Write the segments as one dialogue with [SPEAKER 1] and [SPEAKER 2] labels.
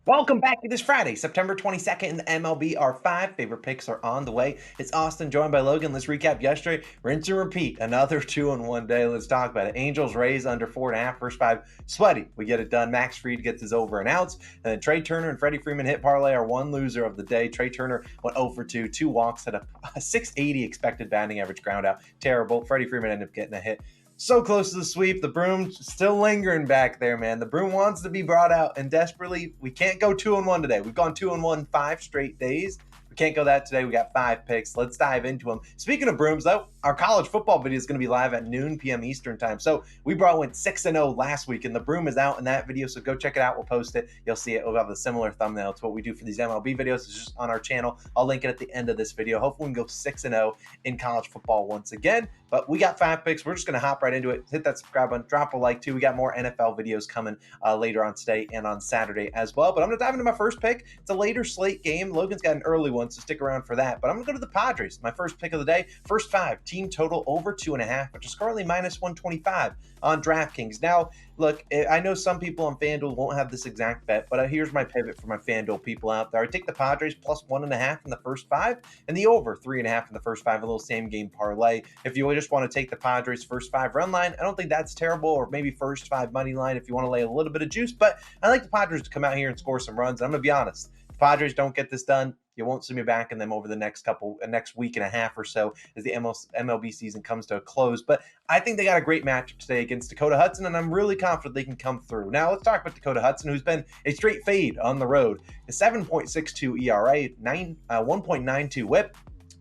[SPEAKER 1] Welcome back to this Friday, September 22nd in the MLB. Our five favorite picks are on the way. It's Austin joined by Logan. Let's recap yesterday. Rinse and repeat. Another 2-in-1 day. Let's talk about it. Angels Rays under 4.5, first five. Sweaty. We get it done. Max Fried gets his over and outs. And then Trey Turner and Freddie Freeman hit parlay, our one loser of the day. Trey Turner went 0 for 2, two walks, had a 680 expected batting average ground out. Terrible. Freddie Freeman ended up getting a hit. So close to the sweep. The broom still lingering back there, man. The broom wants to be brought out, and desperately, we can't go 2-1 today. We've gone 2-1 5 straight days. We can't go that today. We got five picks. Let's dive into them. Speaking of brooms, though, our college football video is going to be live at noon p.m. Eastern time. So we went 6-0 last week, and the broom is out in that video. So go check it out. We'll post it. You'll see it. We'll have a similar thumbnail to what we do for these MLB videos. It's just on our channel. I'll link it at the end of this video. Hopefully we can go 6-0 in college football once again. But we got five picks. We're just going to hop right into it. Hit that subscribe button. Drop a like, too. We got more NFL videos coming later on today and on Saturday as well. But I'm going to dive into my first pick. It's a later slate game. Logan's got an early one, so stick around for that. But I'm going to go to the Padres. My first pick of the day. First five. Team total over 2.5, which is currently minus 125 on DraftKings. Now, look, I know some people on FanDuel won't have this exact bet, but here's my pivot for my FanDuel people out there. I take the Padres plus 1.5 in the first five and the over 3.5 in the first five, a little same game parlay. If you just want to take the Padres first five run line, I don't think that's terrible, or maybe first five money line if you want to lay a little bit of juice, but I like the Padres to come out here and score some runs. I'm going to be honest. If the Padres don't get this done, you won't see me backing them over the next week and a half or so as the MLB season comes to a close. But I think they got a great matchup today against Dakota Hudson, and I'm really confident they can come through. Now, let's talk about Dakota Hudson, who's been a straight fade on the road. A 7.62 ERA, 1.92 whip,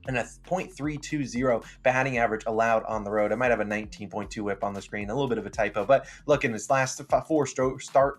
[SPEAKER 1] and a 0.320 batting average allowed on the road. I might have a 19.2 whip on the screen, a little bit of a typo, but look, in his last four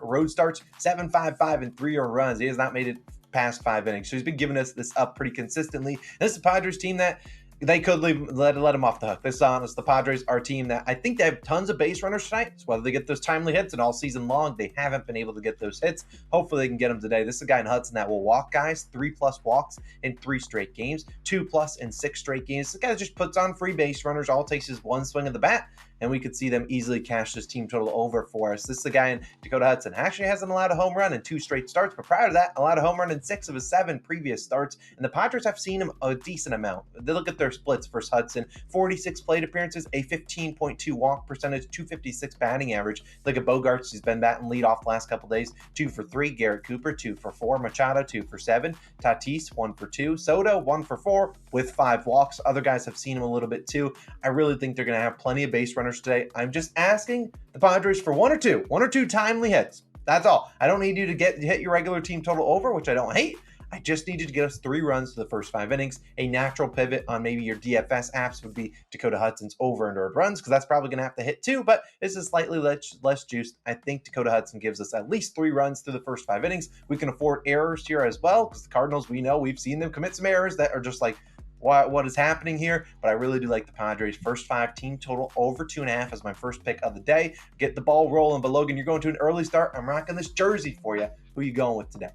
[SPEAKER 1] road starts, 7.55 and 3 earned runs. He has not made it past 5 innings. So he's been giving us this up pretty consistently. And this is a Padres team that they could let him off the hook. This is honest. The Padres are a team that I think they have tons of base runners tonight. So whether they get those timely hits, and all season long, they haven't been able to get those hits. Hopefully they can get them today. This is a guy in Hudson that will walk guys, 3+ walks in 3 straight games, 2+ in 6 straight games. This guy just puts on free base runners. All it takes is one swing of the bat, and we could see them easily cash this team total over for us. This is the guy in Dakota Hudson. Actually hasn't allowed a home run in 2 straight starts, but prior to that, allowed a home run in 6 of his 7 previous starts. And the Padres have seen him a decent amount. They look at their splits versus Hudson. 46 plate appearances, a 15.2 walk percentage, 256 batting average. Look at Bogarts. He's been batting leadoff the last couple days. 2 for 3. Garrett Cooper, 2 for 4. Machado, 2 for 7. Tatis, 1 for 2. Soto, 1 for 4 with 5 walks. Other guys have seen him a little bit too. I really think they're going to have plenty of base runners today. I'm just asking the Padres for one or two timely hits. That's all. I don't need you to hit your regular team total over, which I don't hate. I just need you to get us 3 runs to the first 5 innings. A natural pivot on maybe your DFS apps would be Dakota Hudson's over and earned runs, because that's probably going to have to hit 2, but this is slightly less juiced. I think Dakota Hudson gives us at least 3 runs through the first 5 innings. We can afford errors here as well, because the Cardinals, we've seen them commit some errors that are just like, what is happening here? But I really do like the Padres. First 5 team total over 2.5 as my first pick of the day. Get the ball rolling. But Logan, you're going to an early start. I'm rocking this jersey for you. Who are you going with today?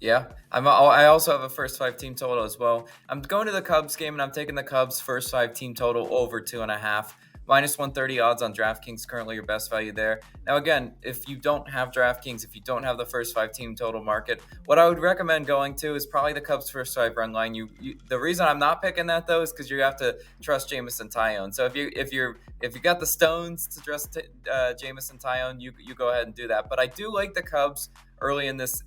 [SPEAKER 2] Yeah, I also have a first 5 team total as well. I'm going to the Cubs game, and I'm taking the Cubs first 5 team total over 2.5. Minus 130 odds on DraftKings, currently your best value there. Now, again, if you don't have DraftKings, if you don't have the first 5 team total market, what I would recommend going to is probably the Cubs first 5 run line. The reason I'm not picking that though is because you have to trust Jameson Taillon. So if you got the stones to trust Jameson Taillon, you go ahead and do that. But I do like the Cubs early in this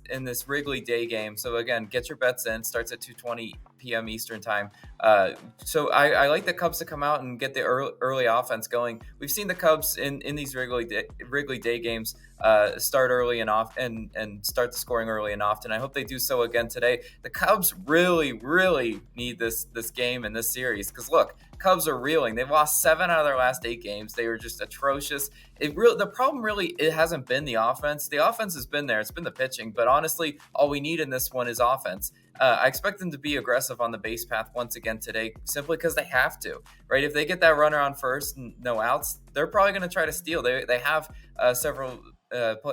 [SPEAKER 2] Wrigley Day game. So again, get your bets in. Starts at 2:20 p.m. Eastern time. So I like the Cubs to come out and get the early offense going. We've seen the Cubs in these Wrigley Day games start early and start the scoring early and often. I hope they do so again today. The Cubs really, really need this game and this series, because look, Cubs are reeling. They've lost 7 out of their last 8 games. They were just atrocious. The problem really, it hasn't been the offense. The offense has been there. It's been the pitching. But honestly, all we need in this one is offense. I expect them to be aggressive on the base path once again today, simply because they have to, right? If they get that runner on first and no outs, they're probably going to try to steal. They have several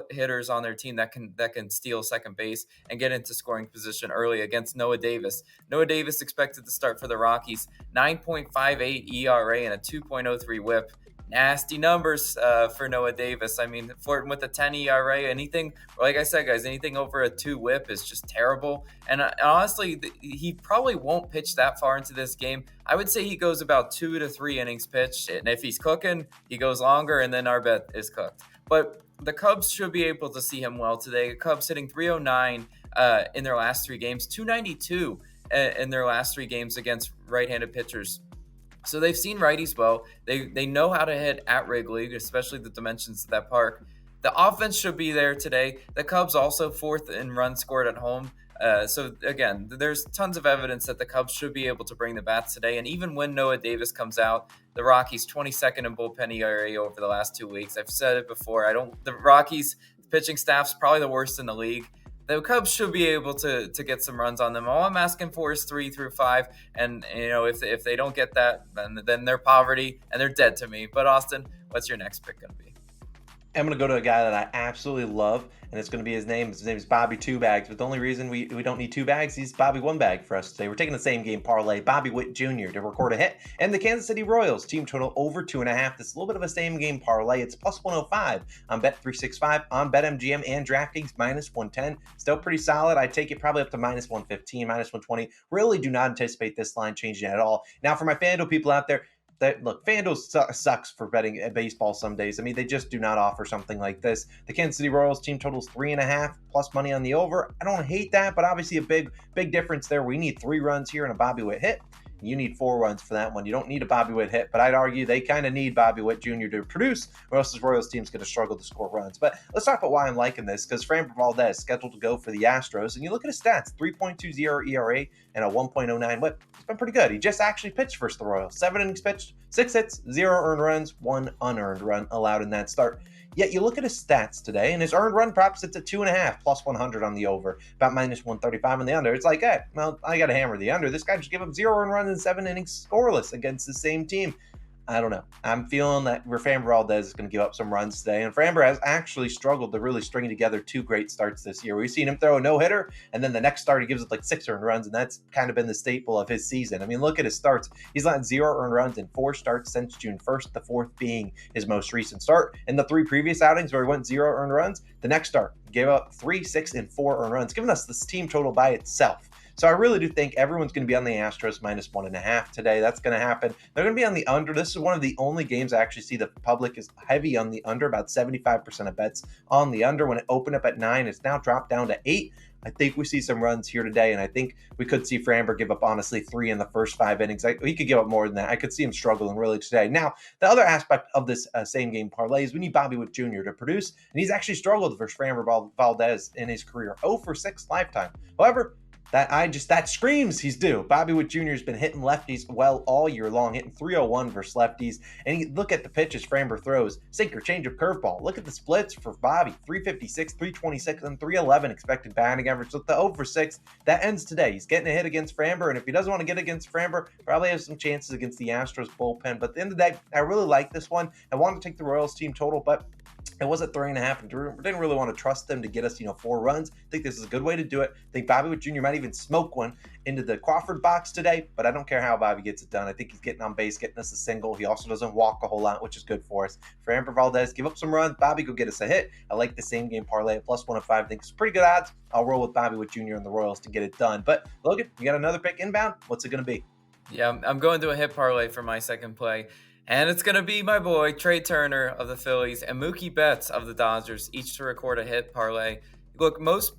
[SPEAKER 2] hitters on their team that can steal second base and get into scoring position early against Noah Davis. Noah Davis expected to start for the Rockies, 9.58 ERA and a 2.03 WHIP. nasty numbers for Noah Davis. I mean, flirting with a 10 ERA, anything, like I said, guys, anything over a 2 whip is just terrible. And honestly, he probably won't pitch that far into this game. I would say he goes about 2 to 3 innings pitched. And if he's cooking, he goes longer, and then our bet is cooked. But the Cubs should be able to see him well today. The Cubs hitting 309 in their last 3 games, 292 in their last 3 games against right-handed pitchers. So they've seen righties well. They know how to hit at Wrigley, especially the dimensions of that park. The offense should be there today. The Cubs also 4th in runs scored at home. So again, there's tons of evidence that the Cubs should be able to bring the bats today. And even when Noah Davis comes out, the Rockies 22nd in bullpen ERA over the last 2 weeks. I've said it before. The Rockies pitching staff's probably the worst in the league. The Cubs should be able to get some runs on them. All I'm asking for is 3 through 5, and if they don't get that, then they're poverty and they're dead to me. But Austin, what's your next pick going to be?
[SPEAKER 1] I'm going to go to a guy that I absolutely love, and it's going to be his name. His name is Bobby Two Bags, but the only reason we don't need 2 bags, he's Bobby 1 bag for us today. We're taking the same game parlay, Bobby Witt Jr. to record a hit, and the Kansas City Royals team total over 2.5. This is a little bit of a same game parlay. It's plus 105 on Bet365, on BetMGM and DraftKings, minus 110. Still pretty solid. I'd take it probably up to minus 115, minus 120. Really do not anticipate this line changing at all. Now, for my FanDuel people out there, look, FanDuel sucks for betting at baseball some days. I mean, they just do not offer something like this. The Kansas City Royals team totals 3.5 plus money on the over. I don't hate that, but obviously a big difference there. We need 3 runs here and a Bobby Witt hit. You need 4 runs for that one. You don't need a Bobby Witt hit, but I'd argue they kind of need Bobby Witt Jr. to produce, or else this Royals team's going to struggle to score runs. But let's talk about why I'm liking this, because Framber Valdez scheduled to go for the Astros, and you look at his stats, 3.20 ERA and a 1.09 whip. It's been pretty good. He just actually pitched versus the Royals. 7 innings pitched, 6 hits, 0 earned runs, 1 unearned run allowed in that start. Yet you look at his stats today, and his earned run prop sits at 2.5, plus 100 on the over, about minus 135 on the under. It's like, hey, well, I got to hammer the under. This guy just gave up 0 earned runs in 7 innings scoreless against the same team. I don't know. I'm feeling that Framber Valdez is going to give up some runs today. And Framber has actually struggled to really string together 2 great starts this year. We've seen him throw a no-hitter, and then the next start he gives up like 6 earned runs, and that's kind of been the staple of his season. I mean, look at his starts. He's let 0 earned runs in 4 starts since June 1st, the 4th being his most recent start. In the 3 previous outings where he went 0 earned runs, the next start he gave up 3, 6, and 4 earned runs, giving us this team total by itself. So I really do think everyone's going to be on the Astros minus 1.5 today. That's going to happen. They're going to be on the under. This is one of the only games I actually see the public is heavy on the under. About 75% of bets on the under. When it opened up at 9, it's now dropped down to 8. I think we see some runs here today, and I think we could see Framber give up, honestly, 3 in the first 5 innings. He could give up more than that. I could see him struggling really today. Now, the other aspect of this same game parlay is we need Bobby Witt Jr. to produce, and he's actually struggled versus Framber Valdez in his career. 0 for 6 lifetime. However, that screams he's due. Bobby Witt Jr. has been hitting lefties well all year long, hitting 301 versus lefties. And look at the pitches Framber throws. Sinker, changeup, curveball. Look at the splits for Bobby. 356, 326, and 311 expected batting average. So the 0 for 6, that ends today. He's getting a hit against Framber, and if he doesn't want to get against Framber, probably has some chances against the Astros bullpen. But at the end of the day, I really like this one. I wanted to take the Royals team total, but it was at 3.5, and didn't really want to trust them to get us, 4 runs. I think this is a good way to do it. I think Bobby Witt Jr. might even smoke one into the Crawford box today, but I don't care how Bobby gets it done. I think he's getting on base, getting us a single. He also doesn't walk a whole lot, which is good for us. Framber Valdez, give up some runs. Bobby, go get us a hit. I like the same game parlay at plus 105. I think it's pretty good odds. I'll roll with Bobby Witt Jr. and the Royals to get it done. But Logan, you got another pick inbound? What's it going to be?
[SPEAKER 2] Yeah, I'm going to a hit parlay for my second play. And it's going to be my boy, Trey Turner of the Phillies and Mookie Betts of the Dodgers, each to record a hit parlay. Look, most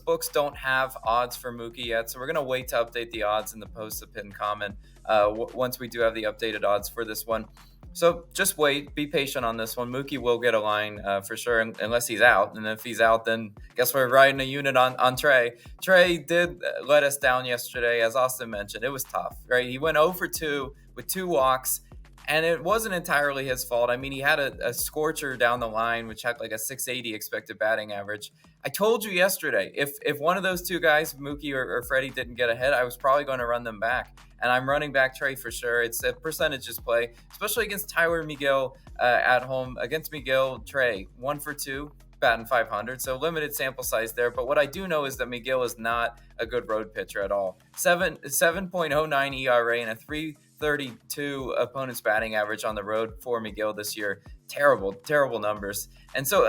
[SPEAKER 2] books don't have odds for Mookie yet, so we're going to wait to update the odds in the post, the pinned comment, once we do have the updated odds for this one. So just wait, be patient on this one. Mookie will get a line for sure, unless he's out. And if he's out, then guess we're riding a unit on Trey. Trey did let us down yesterday, as Austin mentioned. It was tough, right? He went 0 for 2 with 2 walks. And it wasn't entirely his fault. I mean, he had a scorcher down the line, which had like a 680 expected batting average. I told you yesterday, if one of those 2 guys, Mookie or Freddie, didn't get a hit, I was probably going to run them back. And I'm running back Trey for sure. It's a percentages play, especially against Tyler Miguel at home. Against Miguel, Trey, 1 for 2, batting 500. So limited sample size there. But what I do know is that Miguel is not a good road pitcher at all. 7.09 ERA and a 232 opponents batting average on the road for McGill this year. Terrible numbers. And so,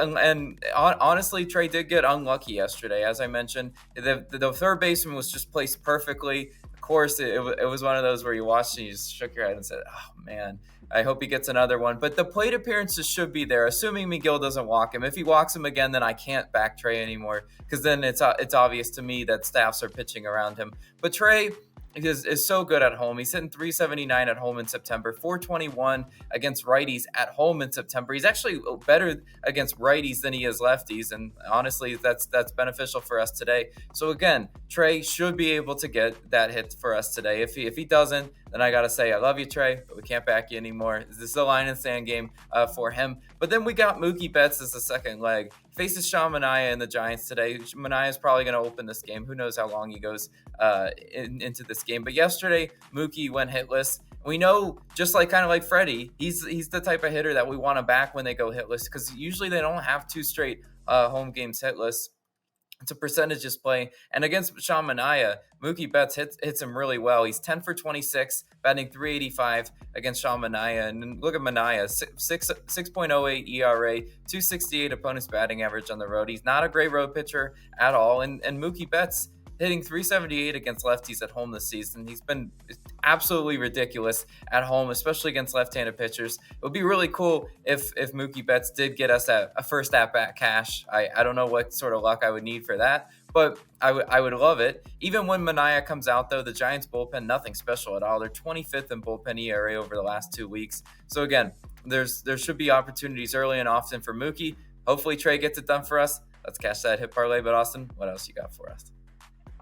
[SPEAKER 2] honestly, Trey did get unlucky yesterday. As I mentioned, the third baseman was just placed perfectly. Of course, it was one of those where you watched and you just shook your head and said, oh man, I hope he gets another one. But the plate appearances should be there, assuming McGill doesn't walk him. If he walks him again, then I can't back Trey anymore, because then it's obvious to me that staffs are pitching around him. But Trey is so good at home. He's hitting 379 at home in September, 421 against righties at home in September. He's actually better against righties than he is lefties, and honestly, that's beneficial for us today. So again, Trey should be able to get that hit for us today. If he doesn't, then I gotta say I love you, Trey, but we can't back you anymore. This is a line and sand game for him. But then we got Mookie Betts as the second leg. Faces Sean Manaea and the Giants today. Manaea is probably going to open this game. Who knows how long he goes into this game. But yesterday, Mookie went hitless. We know, just kind of like Freddie, he's the type of hitter that we want to back when they go hitless, because usually they don't have 2 straight home games hitless. It's a percentages play. And against Sean Manaea, Mookie Betts hits him really well. He's 10 for 26, batting 385 against Sean Manaea. And look at Manaea, 6.08 ERA, 268 opponent's batting average on the road. He's not a great road pitcher at all. And Mookie Betts hitting 378 against lefties at home this season. He's been absolutely ridiculous at home, especially against left-handed pitchers. It would be really cool if Mookie Betts did get us a first at-bat cash. I don't know what sort of luck I would need for that, but I would love it. Even when Manaea comes out, though, the Giants bullpen, nothing special at all. They're 25th in bullpen ERA over the last 2 weeks. So again, there should be opportunities early and often for Mookie. Hopefully Trey gets it done for us. Let's cash that hit parlay. But Austin, what else you got for us?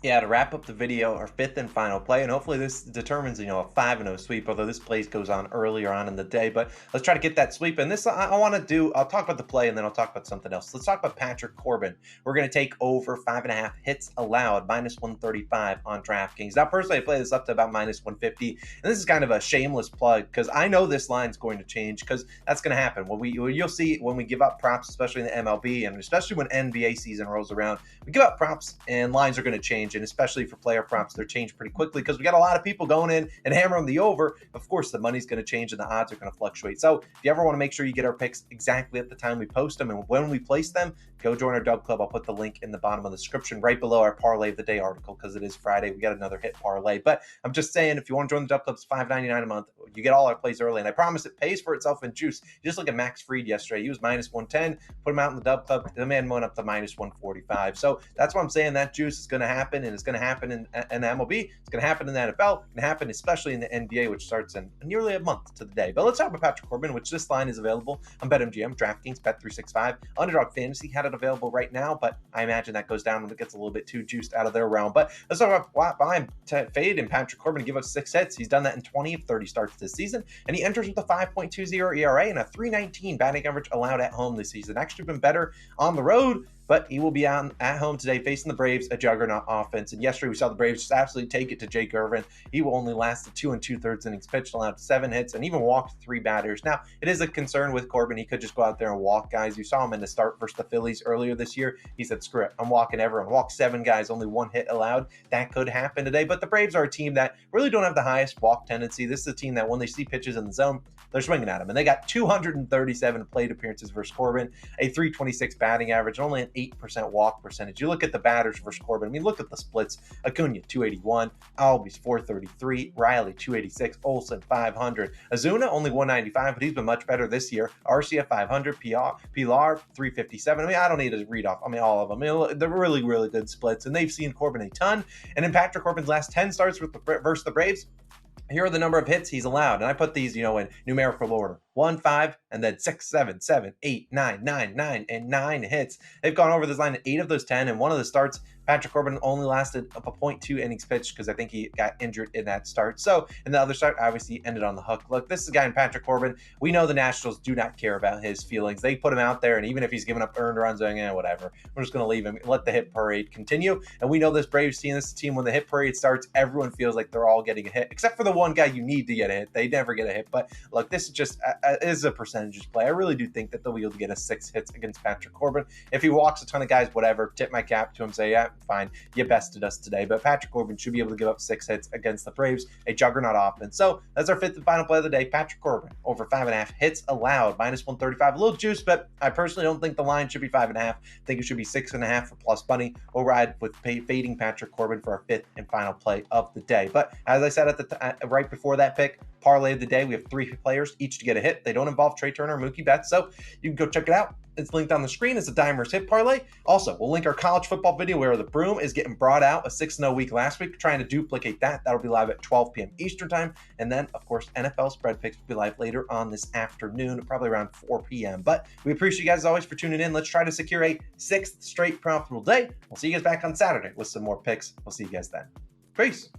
[SPEAKER 1] Yeah, to wrap up the video, our 5th and final play, and hopefully this determines, a 5-0 sweep, although this play goes on earlier on in the day, but let's try to get that sweep. And this, I want to do, I'll talk about the play, and then I'll talk about something else. Let's talk about Patrick Corbin. We're going to take over 5.5 hits allowed, -135 on DraftKings. Now, personally, I play this up to about -150, and this is kind of a shameless plug, because I know this line's going to change, because that's going to happen. You'll see when we give up props, especially in the MLB, and especially when NBA season rolls around, we give up props, and lines are going to change. And especially for player props, they're changed pretty quickly, because we got a lot of people going in and hammering the over. Of course, the money's going to change and the odds are going to fluctuate. So if you ever want to make sure you get our picks exactly at the time we post them and when we place them, go join our Dub Club. I'll put the link in the bottom of the description right below our Parlay of the Day article, because it is Friday. We got another hit parlay. But I'm just saying, if you want to join the Dub Club, it's $5.99 a month. You get all our plays early, and I promise it pays for itself in juice. You just look at Max Fried yesterday. He was -110. Put him out in the Dub Club. The man went up to -145. So that's what I'm saying. That juice is going to happen, and it's going to happen in MLB. It's going to happen in the NFL. It's going to happen especially in the NBA, which starts in nearly a month to the day. But let's talk about Patrick Corbin, which this line is available on BetMGM, DraftKings, Bet365. Underdog Fantasy had it available right now, but I imagine that goes down when it gets a little bit too juiced out of their realm. But let's talk about why I'm fade and Patrick Corbin to give us 6 hits. He's done that in 20 of 30 starts this season, and he enters with a 5.20 ERA and a 319 batting average allowed at home this season. Actually been better on the road, but he will be at home today facing the Braves, a juggernaut offense. And yesterday we saw the Braves just absolutely take it to Jake Irvin. He will only last the 2 2/3 innings pitched, allowed 7 hits, and even walked 3 batters. Now, it is a concern with Corbin. He could just go out there and walk guys. You saw him in the start versus the Phillies earlier this year. He said, screw it, I'm walking everyone. Walked 7 guys, only 1 hit allowed. That could happen today. But the Braves are a team that really don't have the highest walk tendency. This is a team that when they see pitches in the zone, they're swinging at him. And they got 237 plate appearances versus Corbin, a 326 batting average, only an 8% walk percentage. You look at the batters versus Corbin. I mean, look at the splits. Acuna, 281. Albies, 433. Riley, 286. Olsen, 500. Azuna, only 195, but he's been much better this year. Arcia, 500. Pilar, 357. I mean, I don't need to read off, all of them. They're really, really good splits, and they've seen Corbin a ton. And in Patrick Corbin's last 10 starts versus the Braves, here are the number of hits he's allowed. And I put these, in numerical order. 1, 5, and then 6, 7, 7, 8, 9, 9, 9, and 9 hits. They've gone over this line in 8 of those 10, and one of the starts, Patrick Corbin only lasted up a 0.2 innings pitched, because I think he got injured in that start. So in the other start, obviously ended on the hook. Look, this is a guy in Patrick Corbin. We know the Nationals do not care about his feelings. They put him out there, and even if he's giving up earned runs, whatever, we're just going to leave him, let the hit parade continue. And we know this Braves team, this team, when the hit parade starts, everyone feels like they're all getting a hit, except for the one guy you need to get a hit. They never get a hit. But look, this is just is a percentages play. I really do think that they'll be able to get us 6 hits against Patrick Corbin. If he walks a ton of guys, whatever, tip my cap to him, say, yeah, fine, you bested us today. But Patrick Corbin should be able to give up 6 hits against the Braves, a juggernaut offense. So that's our 5th and final play of the day. Patrick Corbin over 5.5 hits allowed, -135. A little juice, but I personally don't think the line should be 5.5. I think it should be 6.5 for plus money. We'll ride with fading Patrick Corbin for our 5th and final play of the day. But as I said right before that pick, parlay of the day, we have 3 players each to get a hit. They don't involve Trey Turner or Mookie Betts, so you can go check it out. It's linked on the screen. It's a Dimers hit parlay. Also, we'll link our college football video where the broom is getting brought out, a 6-0 week last week, trying to duplicate that. That'll be live at 12 p.m. Eastern time. And then, of course, NFL spread picks will be live later on this afternoon, probably around 4 p.m. But we appreciate you guys as always for tuning in. Let's try to secure a 6th straight profitable day. We'll see you guys back on Saturday with some more picks. We'll see you guys then. Peace.